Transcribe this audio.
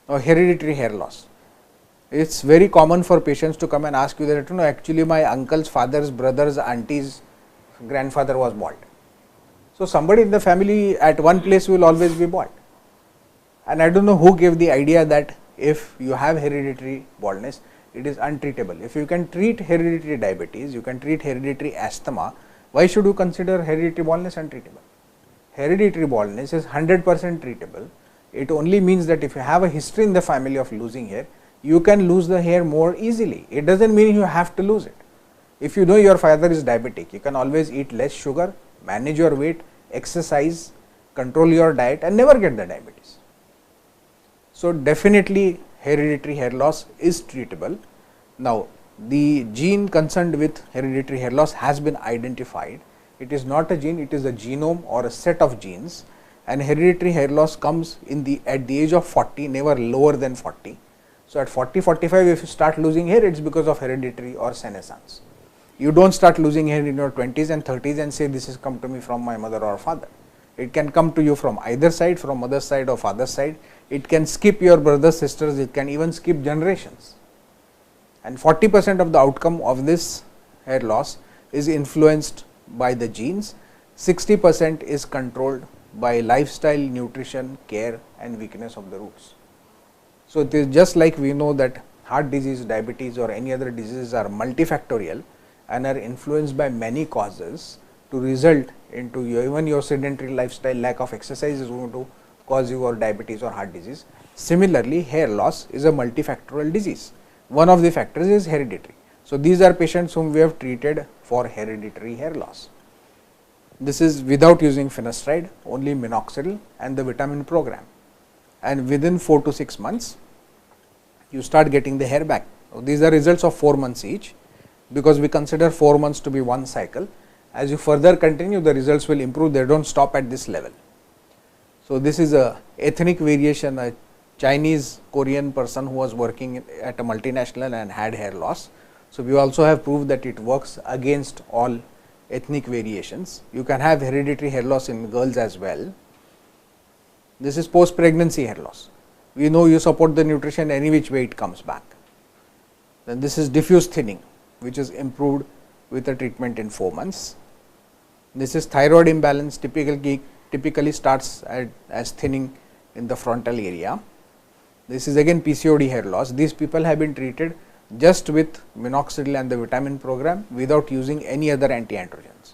or hereditary hair loss. It's very common for patients to come and ask you that, actually my uncle's father's brother's auntie's grandfather was bald. So somebody in the family at one place will always be bald. And I don't know who gave the idea that if you have hereditary baldness, it is untreatable. If you can treat hereditary diabetes, you can treat hereditary asthma, why should you consider hereditary baldness untreatable? Hereditary baldness is 100% treatable. It only means that if you have a history in the family of losing hair, you can lose the hair more easily. It doesn't mean you have to lose it. If you know your father is diabetic, you can always eat less sugar, manage your weight, exercise, control your diet and never get the diabetes. So definitely hereditary hair loss is treatable. Now the gene concerned with hereditary hair loss has been identified. It is not a gene, it is a genome or a set of genes, and hereditary hair loss comes at the age of 40, never lower than 40. So at 40-45, if you start losing hair, it's because of hereditary or senescence. You don't start losing hair in your 20s and 30s and say this has come to me from my mother or father. It can come to you from either side, from mother's side or father's side. It can skip your brothers, sisters, it can even skip generations. And 40% of the outcome of this hair loss is influenced by the genes, 60% is controlled by lifestyle, nutrition, care and weakness of the roots. So it is just like we know that heart disease, diabetes or any other diseases are multifactorial and are influenced by many causes to result into even your sedentary lifestyle, lack of exercise is going to cause you or diabetes or heart disease. Similarly, hair loss is a multifactorial disease. One of the factors is hereditary. So these are patients whom we have treated for hereditary hair loss. This is without using finasteride, only minoxidil and the vitamin program. And within 4 to 6 months, you start getting the hair back. So these are results of 4 months each, because we consider 4 months to be one cycle. As you further continue, the results will improve, they don't stop at this level. So this is a ethnic variation, a Chinese Korean person who was working at a multinational and had hair loss. So we also have proved that it works against all ethnic variations. You can have hereditary hair loss in girls as well. This is post pregnancy hair loss. We know you support the nutrition any which way it comes back. Then this is diffuse thinning, which is improved with a treatment in 4 months. This is thyroid imbalance, typically starts as thinning in the frontal area. This is again PCOD hair loss. These people have been treated just with minoxidil and the vitamin program without using any other anti-androgens.